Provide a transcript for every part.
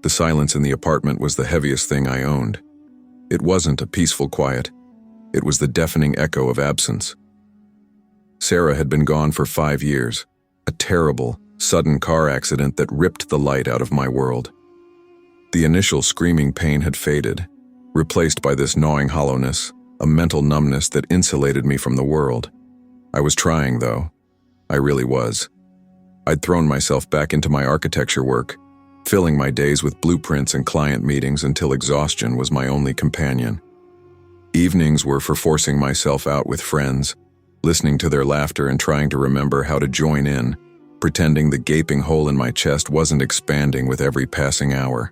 The silence in the apartment was the heaviest thing I owned. It wasn't a peaceful quiet. It was the deafening echo of absence. Sarah had been gone for 5 years, a terrible, sudden car accident that ripped the light out of my world. The initial screaming pain had faded, replaced by this gnawing hollowness, a mental numbness that insulated me from the world. I was trying, though. I really was. I'd thrown myself back into my architecture work, filling my days with blueprints and client meetings until exhaustion was my only companion. Evenings were for forcing myself out with friends, listening to their laughter and trying to remember how to join in, pretending the gaping hole in my chest wasn't expanding with every passing hour.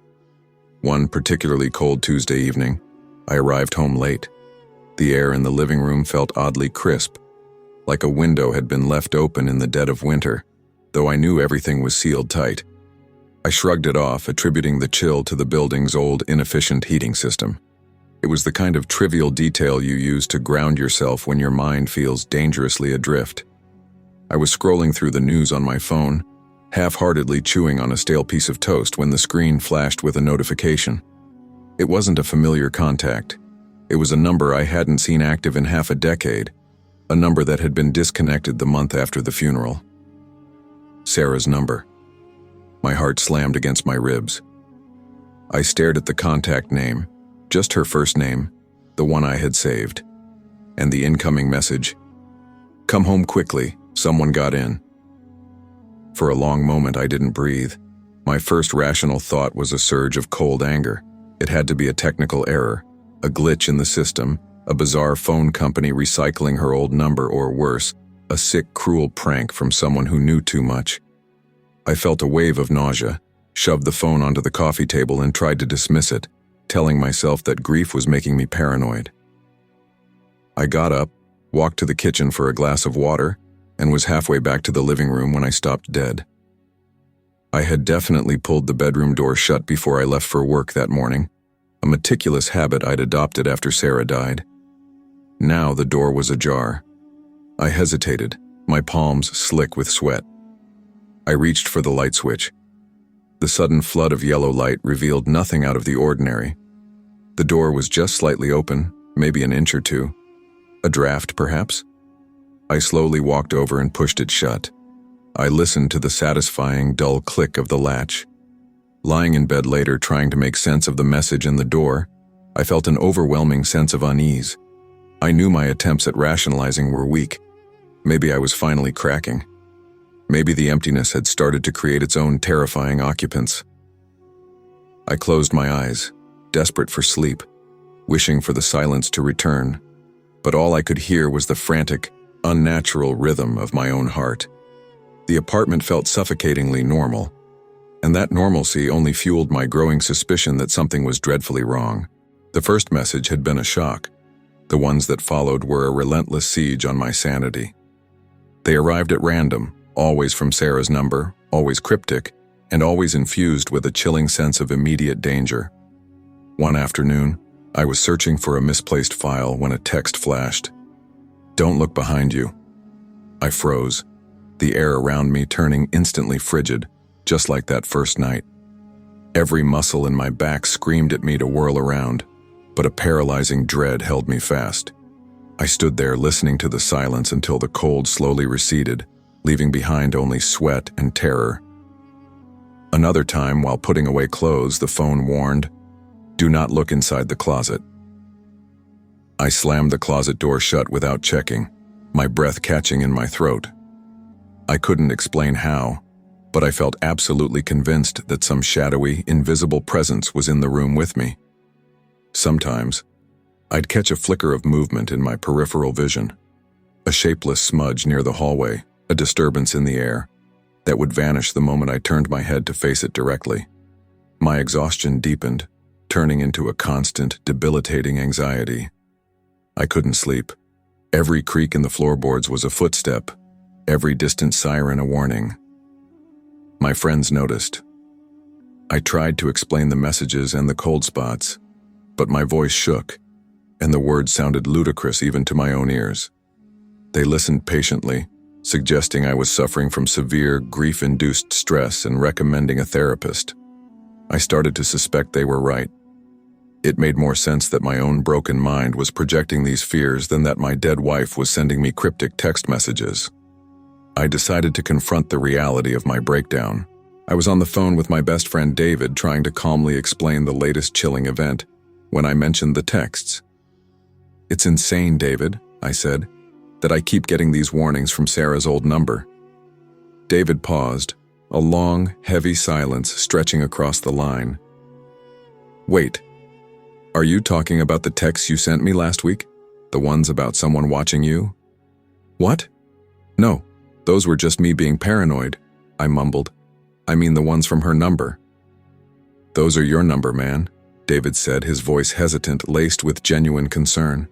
One particularly cold Tuesday evening, I arrived home late. The air in the living room felt oddly crisp, like a window had been left open in the dead of winter, though I knew everything was sealed tight. I shrugged it off, attributing the chill to the building's old, inefficient heating system. It was the kind of trivial detail you use to ground yourself when your mind feels dangerously adrift. I was scrolling through the news on my phone, half-heartedly chewing on a stale piece of toast when the screen flashed with a notification. It wasn't a familiar contact. It was a number I hadn't seen active in half a decade, a number that had been disconnected the month after the funeral. Sarah's number. My heart slammed against my ribs. I stared at the contact name, just her first name, the one I had saved, and the incoming message. "Come home quickly, someone got in." For a long moment I didn't breathe. My first rational thought was a surge of cold anger. It had to be a technical error, a glitch in the system, a bizarre phone company recycling her old number, or worse, a sick, cruel prank from someone who knew too much. I felt a wave of nausea, shoved the phone onto the coffee table and tried to dismiss it, telling myself that grief was making me paranoid. I got up, walked to the kitchen for a glass of water, and was halfway back to the living room when I stopped dead. I had definitely pulled the bedroom door shut before I left for work that morning, a meticulous habit I'd adopted after Sarah died. Now the door was ajar. I hesitated, my palms slick with sweat. I reached for the light switch. The sudden flood of yellow light revealed nothing out of the ordinary. The door was just slightly open, maybe an inch or two. A draft, perhaps? I slowly walked over and pushed it shut. I listened to the satisfying, dull click of the latch. Lying in bed later, trying to make sense of the message in the door, I felt an overwhelming sense of unease. I knew my attempts at rationalizing were weak. Maybe I was finally cracking. Maybe the emptiness had started to create its own terrifying occupants. I closed my eyes, desperate for sleep, wishing for the silence to return, but all I could hear was the frantic, unnatural rhythm of my own heart. The apartment felt suffocatingly normal, and that normalcy only fueled my growing suspicion that something was dreadfully wrong. The first message had been a shock. The ones that followed were a relentless siege on my sanity. They arrived at random, always from Sarah's number, always cryptic, and always infused with a chilling sense of immediate danger. One afternoon, I was searching for a misplaced file when a text flashed. "Don't look behind you." I froze, the air around me turning instantly frigid, just like that first night. Every muscle in my back screamed at me to whirl around, but a paralyzing dread held me fast. I stood there listening to the silence until the cold slowly receded, leaving behind only sweat and terror. Another time, while putting away clothes, the phone warned, "Do not look inside the closet." I slammed the closet door shut without checking, my breath catching in my throat. I couldn't explain how, but I felt absolutely convinced that some shadowy, invisible presence was in the room with me. Sometimes, I'd catch a flicker of movement in my peripheral vision, a shapeless smudge near the hallway, a disturbance in the air, that would vanish the moment I turned my head to face it directly. My exhaustion deepened, turning into a constant, debilitating anxiety. I couldn't sleep. Every creak in the floorboards was a footstep, every distant siren a warning. My friends noticed. I tried to explain the messages and the cold spots, but my voice shook, and the words sounded ludicrous even to my own ears. They listened patiently, suggesting I was suffering from severe, grief-induced stress and recommending a therapist. I started to suspect they were right. It made more sense that my own broken mind was projecting these fears than that my dead wife was sending me cryptic text messages. I decided to confront the reality of my breakdown. I was on the phone with my best friend David trying to calmly explain the latest chilling event when I mentioned the texts. "It's insane, David," I said, "that I keep getting these warnings from Sarah's old number." David paused, a long, heavy silence stretching across the line. "Wait, are you talking about the texts you sent me last week? The ones about someone watching you?" "What? No, those were just me being paranoid," I mumbled. "I mean the ones from her number." "Those are your number, man," David said, his voice hesitant, laced with genuine concern.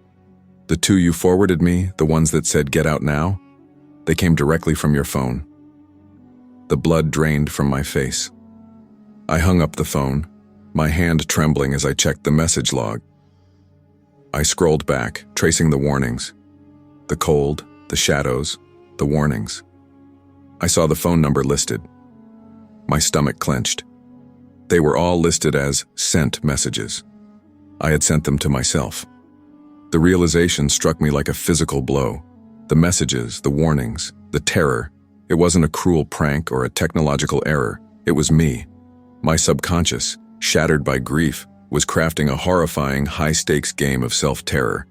"The two you forwarded me, the ones that said 'get out now,' they came directly from your phone." The blood drained from my face. I hung up the phone, my hand trembling as I checked the message log. I scrolled back, tracing the warnings. The cold, the shadows, the warnings. I saw the phone number listed. My stomach clenched. They were all listed as sent messages. I had sent them to myself. The realization struck me like a physical blow. The messages, the warnings, the terror. It wasn't a cruel prank or a technological error. It was me. My subconscious, shattered by grief, was crafting a horrifying, high-stakes game of self-terror,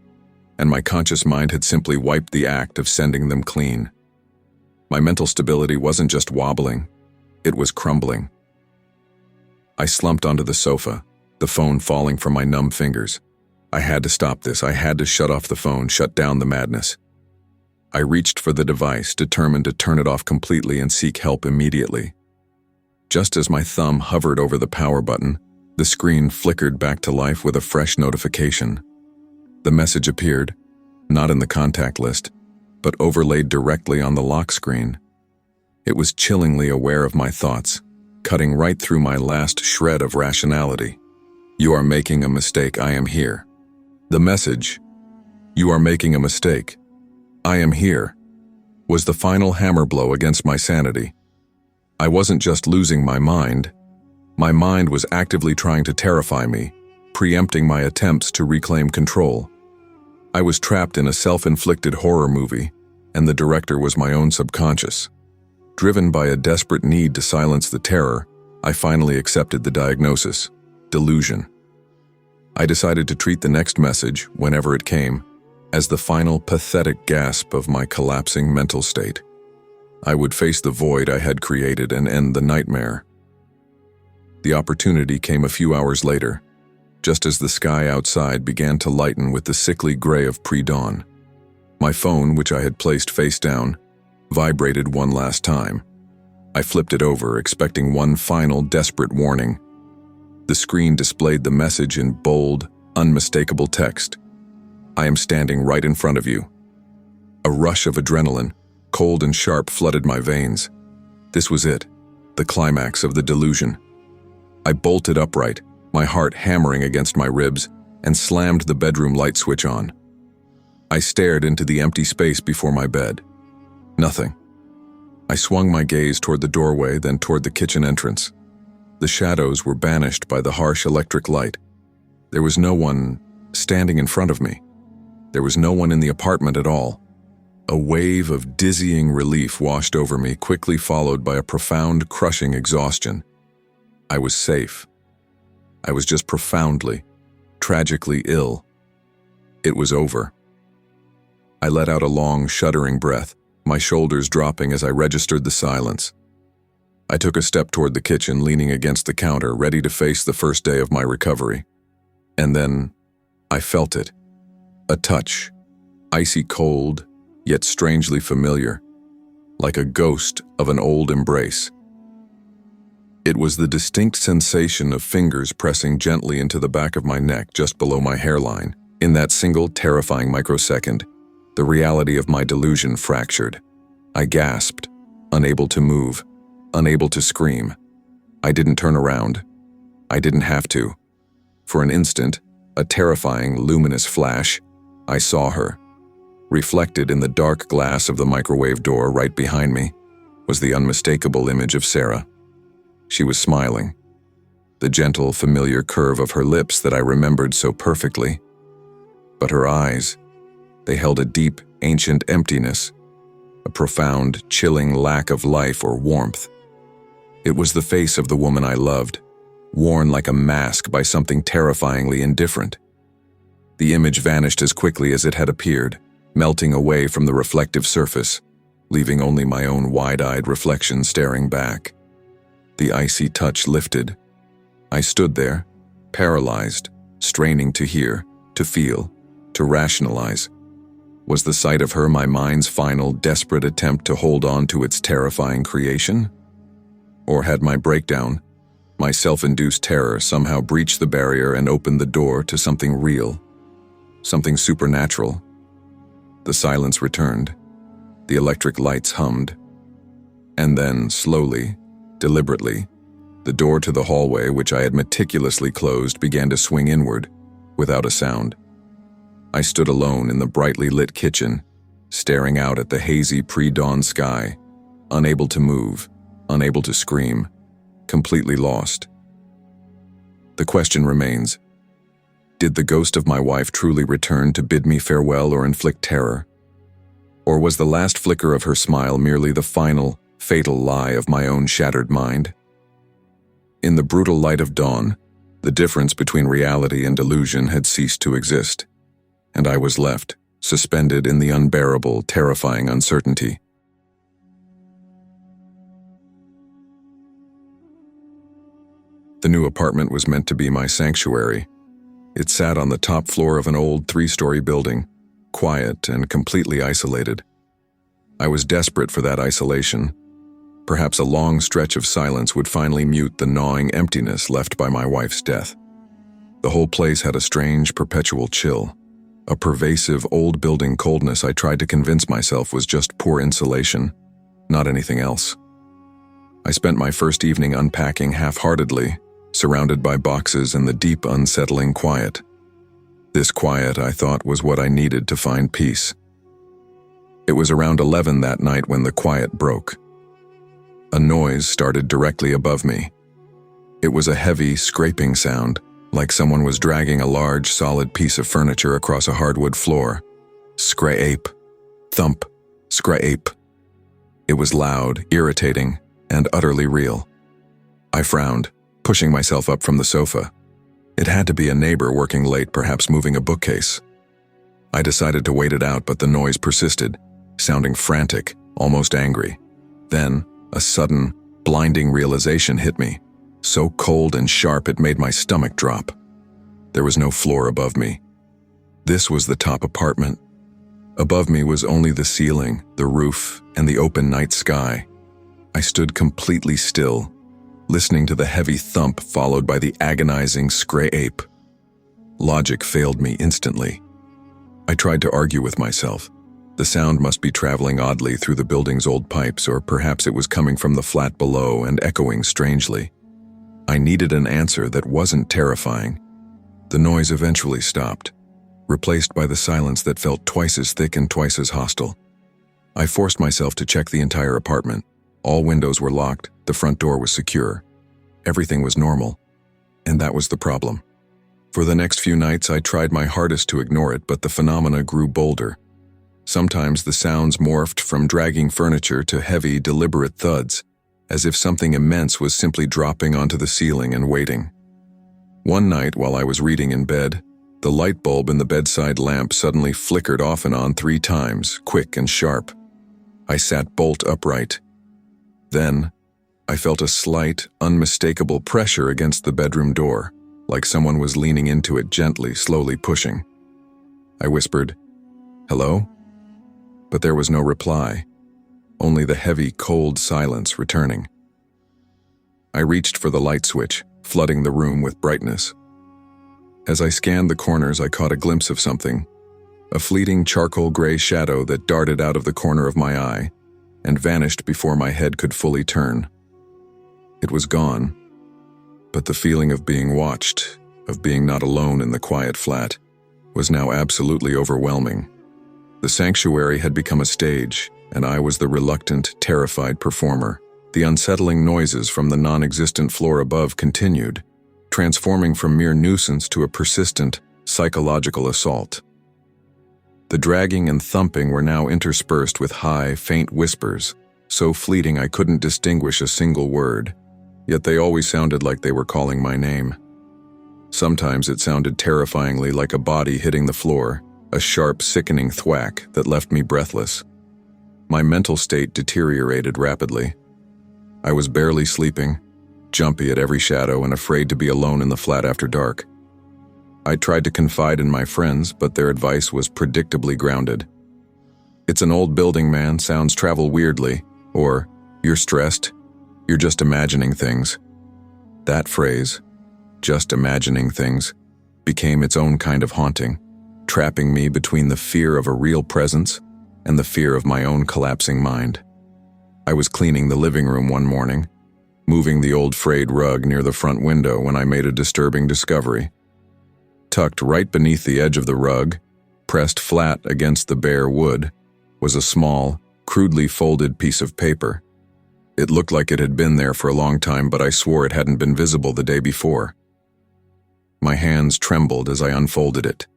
and my conscious mind had simply wiped the act of sending them clean. My mental stability wasn't just wobbling, it was crumbling. I slumped onto the sofa, the phone falling from my numb fingers. I had to stop this. I had to shut off the phone, shut down the madness. I reached for the device, determined to turn it off completely and seek help immediately. Just as my thumb hovered over the power button, the screen flickered back to life with a fresh notification. The message appeared, not in the contact list, but overlaid directly on the lock screen. It was chillingly aware of my thoughts, cutting right through my last shred of rationality. "You are making a mistake. I am here." The message, "You are making a mistake. I am here," was the final hammer blow against my sanity. I wasn't just losing my mind. My mind was actively trying to terrify me, preempting my attempts to reclaim control. I was trapped in a self-inflicted horror movie, and the director was my own subconscious. Driven by a desperate need to silence the terror, I finally accepted the diagnosis: delusion. I decided to treat the next message, whenever it came, as the final pathetic gasp of my collapsing mental state. I would face the void I had created and end the nightmare. The opportunity came a few hours later, just as the sky outside began to lighten with the sickly gray of pre-dawn. My phone, which I had placed face down, vibrated one last time. I flipped it over, expecting one final desperate warning. The screen displayed the message in bold, unmistakable text. "I am standing right in front of you." A rush of adrenaline, cold and sharp, flooded my veins. This was it, the climax of the delusion. I bolted upright, my heart hammering against my ribs, and slammed the bedroom light switch on. I stared into the empty space before my bed. Nothing. I swung my gaze toward the doorway, then toward the kitchen entrance. The shadows were banished by the harsh electric light. There was no one standing in front of me. There was no one in the apartment at all. A wave of dizzying relief washed over me, quickly followed by a profound, crushing exhaustion. I was safe. I was just profoundly, tragically ill. It was over. I let out a long, shuddering breath, my shoulders dropping as I registered the silence. I took a step toward the kitchen, leaning against the counter, ready to face the first day of my recovery. And then, I felt it. A touch, icy cold, yet strangely familiar, like a ghost of an old embrace. It was the distinct sensation of fingers pressing gently into the back of my neck just below my hairline. In that single, terrifying microsecond, the reality of my delusion fractured. I gasped, unable to move, unable to scream. I didn't turn around. I didn't have to. For an instant, a terrifying, luminous flash, I saw her. Reflected in the dark glass of the microwave door right behind me was the unmistakable image of Sarah. She was smiling. the gentle, familiar curve of her lips that I remembered so perfectly. But her eyes, they held a deep, ancient emptiness, a profound, chilling lack of life or warmth. It was the face of the woman I loved, worn like a mask by something terrifyingly indifferent. The image vanished as quickly as it had appeared, melting away from the reflective surface, leaving only my own wide-eyed reflection staring back. The icy touch lifted. I stood there, paralyzed, straining to hear, to feel, to rationalize. Was the sight of her my mind's final, desperate attempt to hold on to its terrifying creation? Or had my breakdown, my self-induced terror, somehow breached the barrier and opened the door to something real, something supernatural? The silence returned. The electric lights hummed. And then, slowly, deliberately, the door to the hallway, which I had meticulously closed, began to swing inward, without a sound. I stood alone in the brightly lit kitchen, staring out at the hazy pre-dawn sky, unable to move, unable to scream, completely lost. The question remains, did the ghost of my wife truly return to bid me farewell or inflict terror? Or was the last flicker of her smile merely the final, fatal lie of my own shattered mind? In the brutal light of dawn, the difference between reality and delusion had ceased to exist, and I was left, suspended in the unbearable, terrifying uncertainty. The new apartment was meant to be my sanctuary. It sat on the top floor of an old 3-story building, quiet and completely isolated. I was desperate for that isolation. Perhaps a long stretch of silence would finally mute the gnawing emptiness left by my wife's death. The whole place had a strange, perpetual chill, a pervasive old building coldness I tried to convince myself was just poor insulation, not anything else. I spent my first evening unpacking half-heartedly, surrounded by boxes and the deep, unsettling quiet. This quiet, I thought, was what I needed to find peace. It was around 11 that night when the quiet broke. A noise started directly above me. It was a heavy, scraping sound, like someone was dragging a large, solid piece of furniture across a hardwood floor. Scrape, thump, scrape. It was loud, irritating, and utterly real. I frowned, pushing myself up from the sofa. It had to be a neighbor working late, perhaps moving a bookcase. I decided to wait it out, but the noise persisted, sounding frantic, almost angry. Then, a sudden, blinding realization hit me, so cold and sharp it made my stomach drop. There was no floor above me. This was the top apartment. Above me was only the ceiling, the roof, and the open night sky. I stood completely still, listening to the heavy thump followed by the agonizing scrape. Logic failed me instantly. I tried to argue with myself. The sound must be traveling oddly through the building's old pipes, or perhaps it was coming from the flat below and echoing strangely. I needed an answer that wasn't terrifying. The noise eventually stopped, replaced by the silence that felt twice as thick and twice as hostile. I forced myself to check the entire apartment. All windows were locked, the front door was secure. Everything was normal, and that was the problem. For the next few nights, I tried my hardest to ignore it, but the phenomena grew bolder. Sometimes the sounds morphed from dragging furniture to heavy, deliberate thuds, as if something immense was simply dropping onto the ceiling and waiting. One night, while I was reading in bed, the light bulb in the bedside lamp suddenly flickered off and on 3 times, quick and sharp. I sat bolt upright. Then, I felt a slight, unmistakable pressure against the bedroom door, like someone was leaning into it gently, slowly pushing. I whispered, "Hello?" But there was no reply, only the heavy, cold silence returning. I reached for the light switch, flooding the room with brightness. As I scanned the corners, I caught a glimpse of something, a fleeting charcoal gray shadow that darted out of the corner of my eye and vanished before my head could fully turn. It was gone, but the feeling of being watched, of being not alone in the quiet flat, was now absolutely overwhelming. The sanctuary had become a stage, and I was the reluctant, terrified performer. The unsettling noises from the non-existent floor above continued, transforming from mere nuisance to a persistent, psychological assault. The dragging and thumping were now interspersed with high, faint whispers, so fleeting I couldn't distinguish a single word, yet they always sounded like they were calling my name. Sometimes it sounded terrifyingly like a body hitting the floor, a sharp, sickening thwack that left me breathless. My mental state deteriorated rapidly. I was barely sleeping, jumpy at every shadow and afraid to be alone in the flat after dark. I tried to confide in my friends, but their advice was predictably grounded. "It's an old building, man, sounds travel weirdly," or "You're stressed, you're just imagining things." That phrase, "just imagining things," became its own kind of haunting, trapping me between the fear of a real presence and the fear of my own collapsing mind. I was cleaning the living room one morning, moving the old frayed rug near the front window when I made a disturbing discovery. Tucked right beneath the edge of the rug, pressed flat against the bare wood, was a small, crudely folded piece of paper. It looked like it had been there for a long time, but I swore it hadn't been visible the day before. My hands trembled as I unfolded it.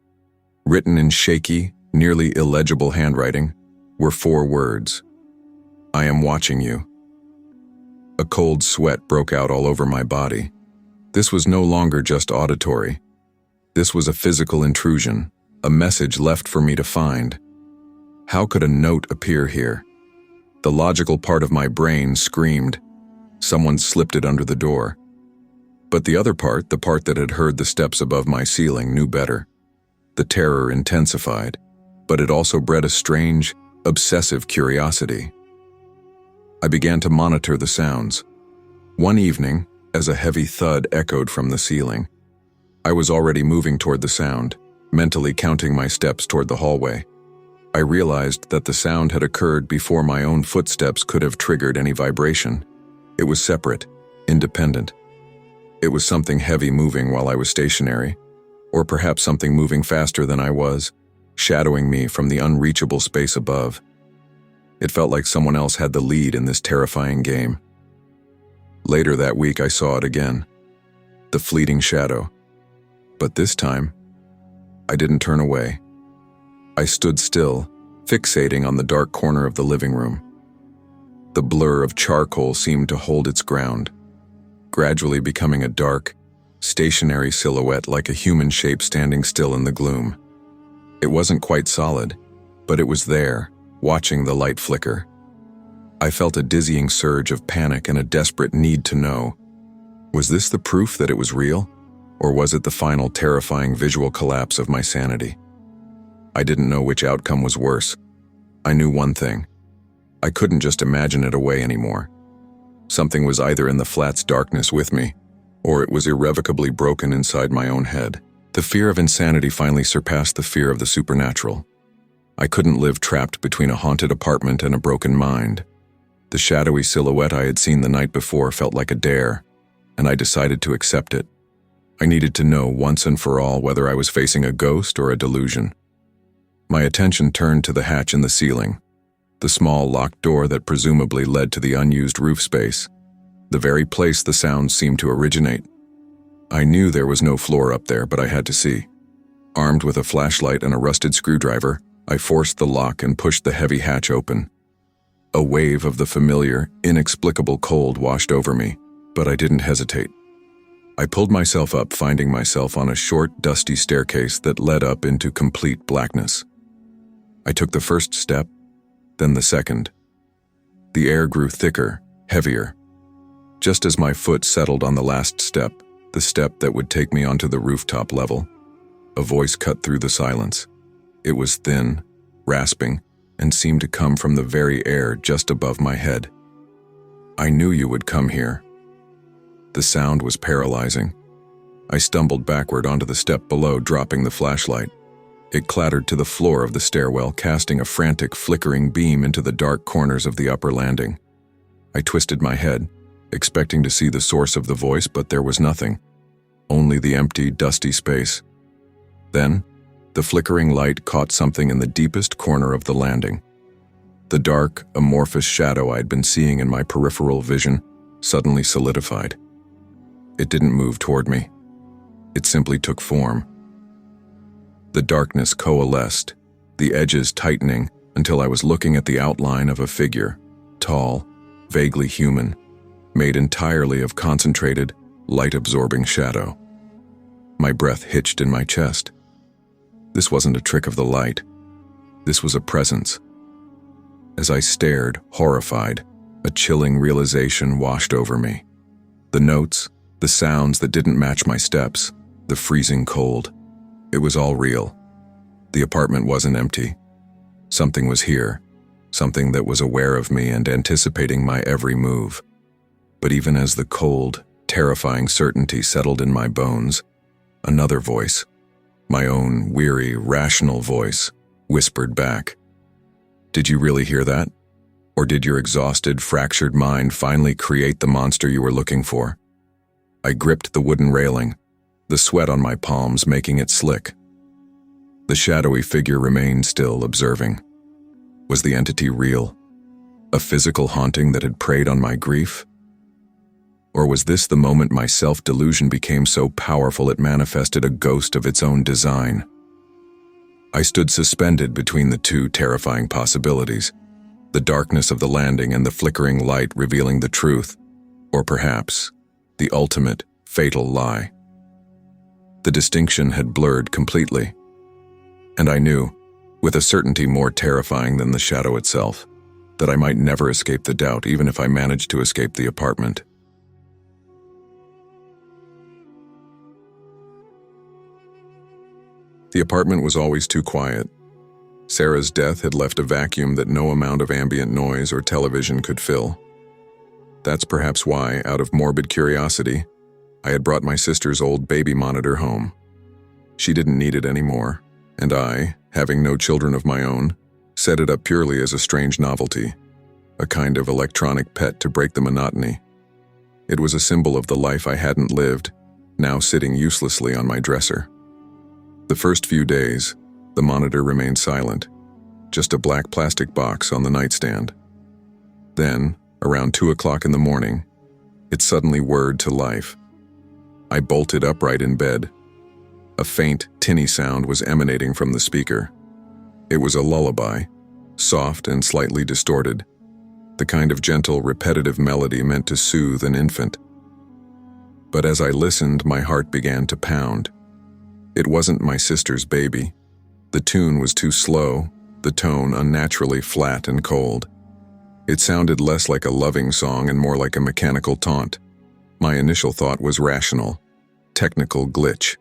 Written in shaky, nearly illegible handwriting were 4 words: "I am watching you." A cold sweat broke out all over my body. This was no longer just auditory. This was a physical intrusion, a message left for me to find. How could a note appear here? The logical part of my brain screamed, someone slipped it under the door. But the other part, the part that had heard the steps above my ceiling, knew better. The terror intensified, but it also bred a strange, obsessive curiosity. I began to monitor the sounds. One evening, as a heavy thud echoed from the ceiling, I was already moving toward the sound, mentally counting my steps toward the hallway. I realized that the sound had occurred before my own footsteps could have triggered any vibration. It was separate, independent. It was something heavy moving while I was stationary, or perhaps something moving faster than I was, shadowing me from the unreachable space above. It felt like someone else had the lead in this terrifying game. Later that week I saw it again, the fleeting shadow. But this time, I didn't turn away. I stood still, fixating on the dark corner of the living room. The blur of charcoal seemed to hold its ground, gradually becoming a dark, stationary silhouette like a human shape standing still in the gloom. It wasn't quite solid, but it was there, watching the light flicker. I felt a dizzying surge of panic and a desperate need to know. Was this the proof that it was real? Or was it the final terrifying visual collapse of my sanity? I didn't know which outcome was worse. I knew one thing. I couldn't just imagine it away anymore. Something was either in the flat's darkness with me, or it was irrevocably broken inside my own head. The fear of insanity finally surpassed the fear of the supernatural. I couldn't live trapped between a haunted apartment and a broken mind. The shadowy silhouette I had seen the night before felt like a dare, and I decided to accept it. I needed to know once and for all whether I was facing a ghost or a delusion. My attention turned to the hatch in the ceiling, the small locked door that presumably led to the unused roof space, the very place the sounds seemed to originate. I knew there was no floor up there, but I had to see. Armed with a flashlight and a rusted screwdriver, I forced the lock and pushed the heavy hatch open. A wave of the familiar, inexplicable cold washed over me, but I didn't hesitate. I pulled myself up, finding myself on a short, dusty staircase that led up into complete blackness. I took the first step, then the second. The air grew thicker, heavier. Just as my foot settled on the last step, the step that would take me onto the rooftop level, a voice cut through the silence. It was thin, rasping, and seemed to come from the very air just above my head. "I knew you would come here." The sound was paralyzing. I stumbled backward onto the step below, dropping the flashlight. It clattered to the floor of the stairwell, casting a frantic, flickering beam into the dark corners of the upper landing. I twisted my head, expecting to see the source of the voice, but there was nothing. Only the empty, dusty space. Then, the flickering light caught something in the deepest corner of the landing. The dark, amorphous shadow I'd been seeing in my peripheral vision suddenly solidified. It didn't move toward me. It simply took form. The darkness coalesced, the edges tightening until I was looking at the outline of a figure, tall, vaguely human, made entirely of concentrated, light-absorbing shadow. My breath hitched in my chest. This wasn't a trick of the light. This was a presence. As I stared, horrified, a chilling realization washed over me. The notes, the sounds that didn't match my steps, the freezing cold. It was all real. The apartment wasn't empty. Something was here, something that was aware of me and anticipating my every move. But even as the cold, terrifying certainty settled in my bones, another voice, my own weary, rational voice, whispered back. Did you really hear that? Or did your exhausted, fractured mind finally create the monster you were looking for? I gripped the wooden railing, the sweat on my palms making it slick. The shadowy figure remained still, observing. Was the entity real? A physical haunting that had preyed on my grief? Or was this the moment my self-delusion became so powerful it manifested a ghost of its own design? I stood suspended between the two terrifying possibilities, the darkness of the landing and the flickering light revealing the truth, or perhaps the ultimate, fatal lie. The distinction had blurred completely, and I knew, with a certainty more terrifying than the shadow itself, that I might never escape the doubt even if I managed to escape the apartment. The apartment was always too quiet. Sarah's death had left a vacuum that no amount of ambient noise or television could fill. That's perhaps why, out of morbid curiosity, I had brought my sister's old baby monitor home. She didn't need it anymore, and I, having no children of my own, set it up purely as a strange novelty, a kind of electronic pet to break the monotony. It was a symbol of the life I hadn't lived, now sitting uselessly on my dresser. The first few days, the monitor remained silent, just a black plastic box on the nightstand. Then, around 2 o'clock in the morning, it suddenly whirred to life. I bolted upright in bed. A faint, tinny sound was emanating from the speaker. It was a lullaby, soft and slightly distorted, the kind of gentle, repetitive melody meant to soothe an infant. But as I listened, my heart began to pound. It wasn't my sister's baby. The tune was too slow, the tone unnaturally flat and cold. It sounded less like a loving song and more like a mechanical taunt. My initial thought was rational, technical glitch.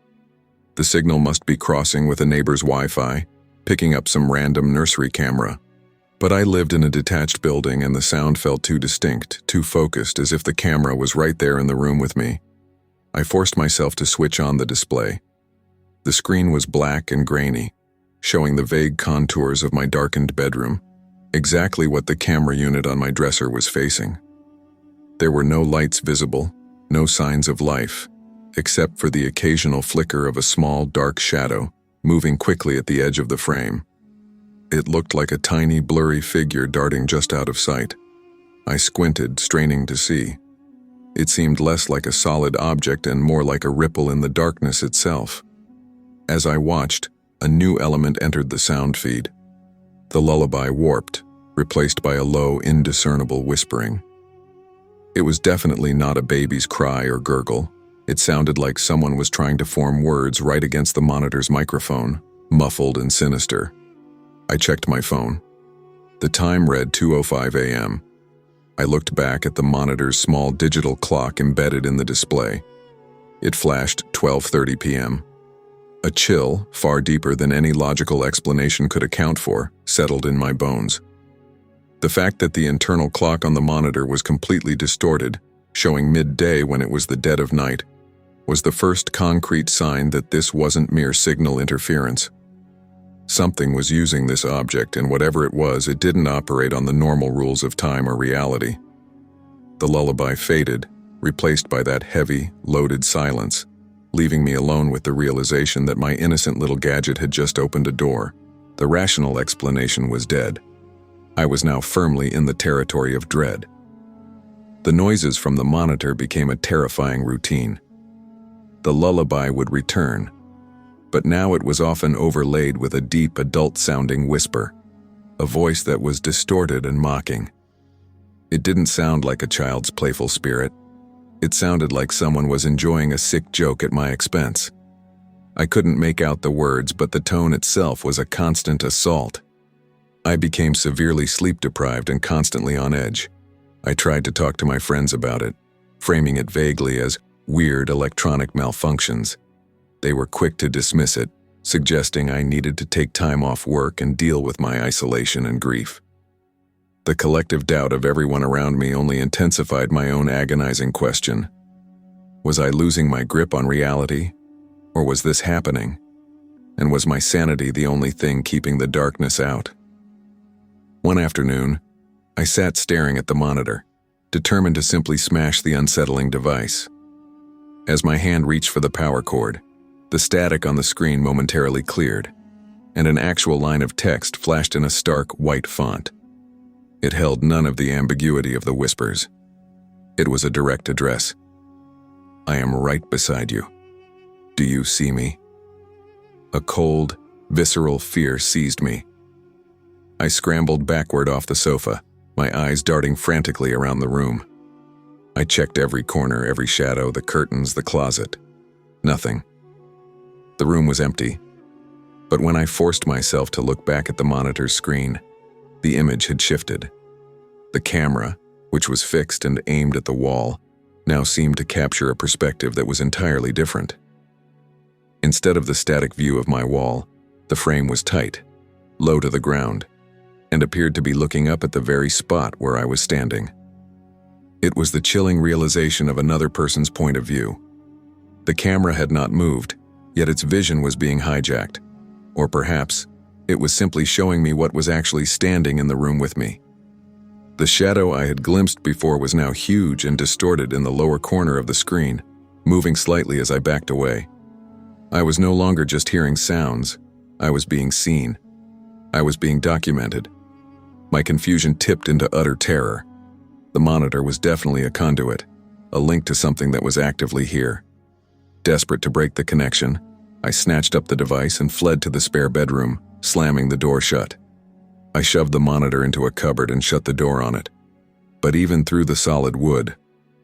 The signal must be crossing with a neighbor's Wi-Fi, picking up some random nursery camera. But I lived in a detached building and the sound felt too distinct, too focused, as if the camera was right there in the room with me. I forced myself to switch on the display. The screen was black and grainy, showing the vague contours of my darkened bedroom, exactly what the camera unit on my dresser was facing. There were no lights visible, no signs of life, except for the occasional flicker of a small dark shadow moving quickly at the edge of the frame. It looked like a tiny, blurry figure darting just out of sight. I squinted, straining to see. It seemed less like a solid object and more like a ripple in the darkness itself. As I watched, a new element entered the sound feed. The lullaby warped, replaced by a low, indiscernible whispering. It was definitely not a baby's cry or gurgle. It sounded like someone was trying to form words right against the monitor's microphone, muffled and sinister. I checked my phone. The time read 2:05 a.m. I looked back at the monitor's small digital clock embedded in the display. It flashed 12:30 p.m. A chill, far deeper than any logical explanation could account for, settled in my bones. The fact that the internal clock on the monitor was completely distorted, showing midday when it was the dead of night, was the first concrete sign that this wasn't mere signal interference. Something was using this object, and whatever it was, it didn't operate on the normal rules of time or reality. The lullaby faded, replaced by that heavy, loaded silence, leaving me alone with the realization that my innocent little gadget had just opened a door. The rational explanation was dead. I was now firmly in the territory of dread. The noises from the monitor became a terrifying routine. the lullaby would return, but now it was often overlaid with a deep adult-sounding whisper, a voice that was distorted and mocking. It didn't sound like a child's playful spirit. It sounded like someone was enjoying a sick joke at my expense. I couldn't make out the words, but the tone itself was a constant assault. I became severely sleep-deprived and constantly on edge. I tried to talk to my friends about it, framing it vaguely as weird electronic malfunctions. They were quick to dismiss it, suggesting I needed to take time off work and deal with my isolation and grief. The collective doubt of everyone around me only intensified my own agonizing question. Was I losing my grip on reality, or was this happening? And was my sanity the only thing keeping the darkness out? One afternoon, I sat staring at the monitor, determined to simply smash the unsettling device. As my hand reached for the power cord, the static on the screen momentarily cleared, and an actual line of text flashed in a stark white font. It held none of the ambiguity of the whispers. It was a direct address. I am right beside you. Do you see me? A cold, visceral fear seized me. I scrambled backward off the sofa, my eyes darting frantically around the room. I checked every corner, every shadow, the curtains, the closet. Nothing. The room was empty. But when I forced myself to look back at the monitor's screen, the image had shifted. The camera, which was fixed and aimed at the wall, now seemed to capture a perspective that was entirely different. Instead of the static view of my wall, the frame was tight, low to the ground, and appeared to be looking up at the very spot where I was standing. It was the chilling realization of another person's point of view. The camera had not moved, yet its vision was being hijacked. Or perhaps, it was simply showing me what was actually standing in the room with me. The shadow I had glimpsed before was now huge and distorted in the lower corner of the screen, moving slightly as I backed away. I was no longer just hearing sounds. I was being seen. I was being documented. My confusion tipped into utter terror. The monitor was definitely a conduit, a link to something that was actively here. Desperate to break the connection, I snatched up the device and fled to the spare bedroom, slamming the door shut. I shoved the monitor into a cupboard and shut the door on it. But even through the solid wood,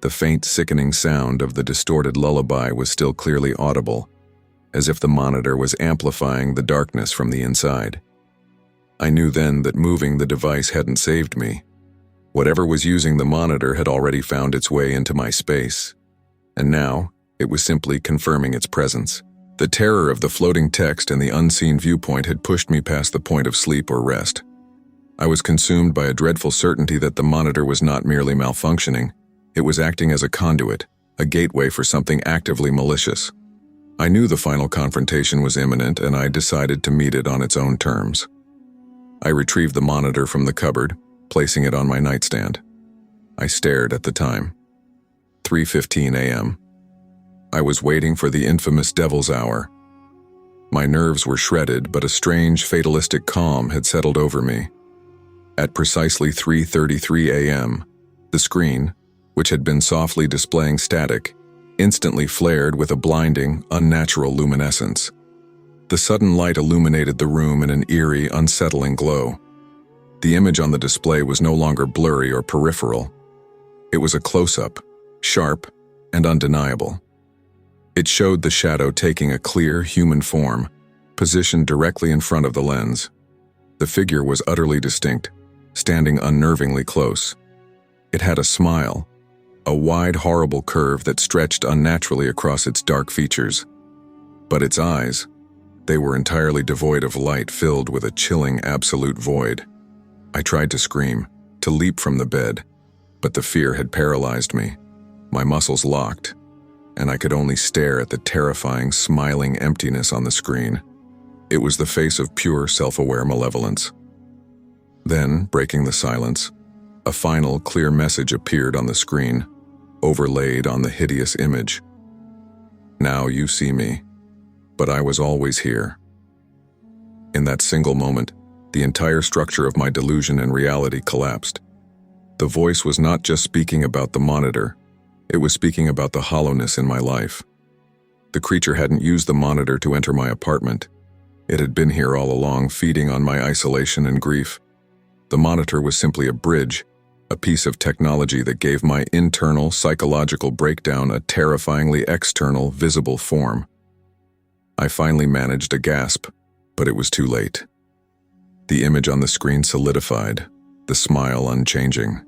the faint, sickening sound of the distorted lullaby was still clearly audible, as if the monitor was amplifying the darkness from the inside. I knew then that moving the device hadn't saved me. Whatever was using the monitor had already found its way into my space, and now it was simply confirming its presence. The terror of the floating text and the unseen viewpoint had pushed me past the point of sleep or rest. I was consumed by a dreadful certainty that the monitor was not merely malfunctioning, it was acting as a conduit, a gateway for something actively malicious. I knew the final confrontation was imminent, and I decided to meet it on its own terms. I retrieved the monitor from the cupboard, placing it on my nightstand. I stared at the time. 3:15 a.m. I was waiting for the infamous devil's hour. My nerves were shredded, but a strange, fatalistic calm had settled over me. At precisely 3:33 a.m., the screen, which had been softly displaying static, instantly flared with a blinding, unnatural luminescence. The sudden light illuminated the room in an eerie, unsettling glow. The image on the display was no longer blurry or peripheral. It was a close-up, sharp, and undeniable. It showed the shadow taking a clear, human form, positioned directly in front of the lens. The figure was utterly distinct, standing unnervingly close. It had a smile, a wide, horrible curve that stretched unnaturally across its dark features. But its eyes, they were entirely devoid of light, filled with a chilling, absolute void. I tried to scream, to leap from the bed, but the fear had paralyzed me. My muscles locked, and I could only stare at the terrifying, smiling emptiness on the screen. It was the face of pure, self-aware malevolence. Then, breaking the silence, a final, clear message appeared on the screen, overlaid on the hideous image. Now you see me, but I was always here. In that single moment, the entire structure of my delusion and reality collapsed. The voice was not just speaking about the monitor, it was speaking about the hollowness in my life. The creature hadn't used the monitor to enter my apartment. It had been here all along, feeding on my isolation and grief. The monitor was simply a bridge, a piece of technology that gave my internal psychological breakdown a terrifyingly external, visible form. I finally managed a gasp, but it was too late. The image on the screen solidified, the smile unchanging.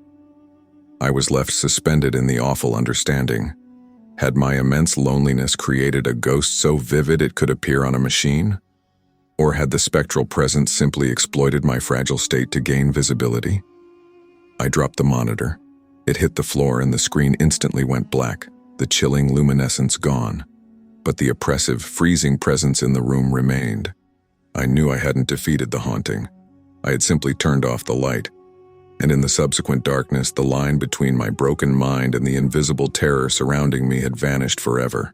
I was left suspended in the awful understanding. Had my immense loneliness created a ghost so vivid it could appear on a machine? Or had the spectral presence simply exploited my fragile state to gain visibility? I dropped the monitor. It hit the floor and the screen instantly went black, the chilling luminescence gone. But the oppressive, freezing presence in the room remained. I knew I hadn't defeated the haunting. I had simply turned off the light. And in the subsequent darkness, the line between my broken mind and the invisible terror surrounding me had vanished forever.